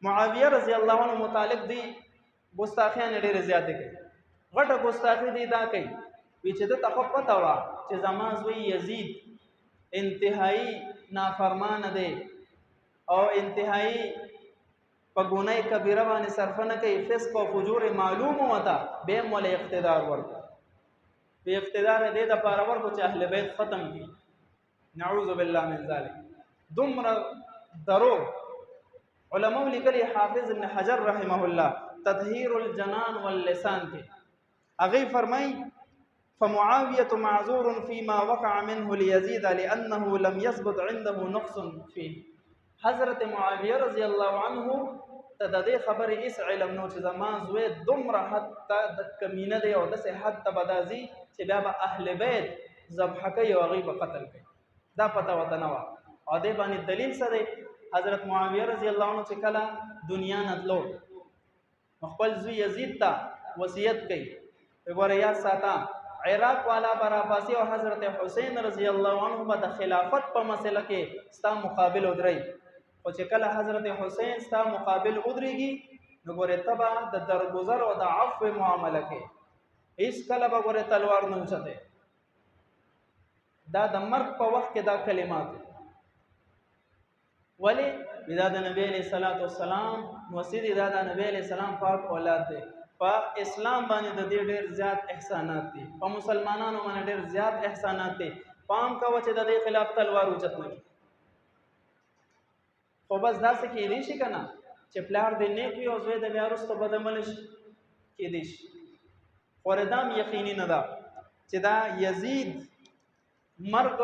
معاویه رضی الله عنه متعلق دی ګستاخیان ډېرې زیاتې کوي. غټه ګستاخي دی دا کوي وی چې د تخو پته وه چې زما زوی یزید انتهایی نافرمان دی او انتهایی په ګناه کبیره باندې صرف نه کوي، فسق او فجور معلوم وته به مولا اقتدار ورکړي. په اقتدار دې د پاره ورکو چې اهل بیت ختم کړي. نعوذ بالله من ذلك. دومره درو علماء لیکلي حافظ ابن حجر رحمه الله تطهير الجنان واللسان کې هغه فرمای فمعاويه معذور فيما وقع منه ليزيد لانه لم يثبت عنده نقص فيه. حضرت معاویه رضی الله عنه ته د دې خبرې هیڅ علم نو چې زما زوی دومره حد ته د کمینه دی او داسې حد ته بدازي چې بیا به اهل بیت ذبح کوي او هغوی به قتل کوي. دا پته ورته نه وه. او دې باندې دلیل څه دی؟ حضرت معاویه رضی الله عنه چې کله دنیا نه تلو نو خپل زوی یزید ته وصیت کوي وګوره یاد ساته عراق والا براباسي او حضرت حسین رضی الله عنه به د خلافت په مسله کې ستا مقابل ودرئ، خو چې کله حضرت حسین ستا مقابل ودرېږي نو ګورې ته به د درګذر او د عفو معامله کې هېڅ کله به ګورې تلوار نه اوچتې. دا د مرګ په وخت کې دا کلمات ولې دا د نبی علیہ الصلوۃ والسلام وصیت دا د نبی علیہ السلام پاک اولاد دی. په اسلام باندې د دې ډېر زیات احسانات دي، په مسلمانانو باندې ډېر زیات احسانات دي. پام کوه چې د دې خلاف تلوار اوچت نه کړي. خو بس داسې کېدی شي که نه چې پلار دې نیک وي او زوی د بیا وروسته بد عمله شي، کېدی شي. خو دا هم یقیني نه ده چې دا یزید مرګ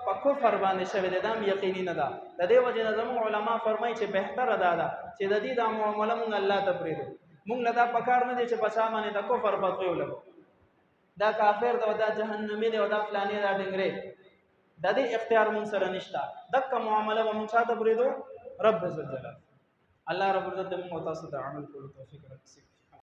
په کفر باندې شوی دی، دا هم یقیني نه ده. د دې وجې نه زموږ علما فرمایي چې بهتره دا ده چې د دې دا معامله مونږ الله ته پرېږدو. مونږ له دا پکار نه دی چې په چا باندې د کفر فتوی ولګو، دا کافر دی او دا جهنمي دی او دا فلاني دا ډنګرې، د دې اختیار مونږ سره نشته. دغه معامله به مونږ چا ته پرېږدو؟ رب عزوجل. الله رب عزت موږ تاسو ته عمل کولو توفیق راکړي.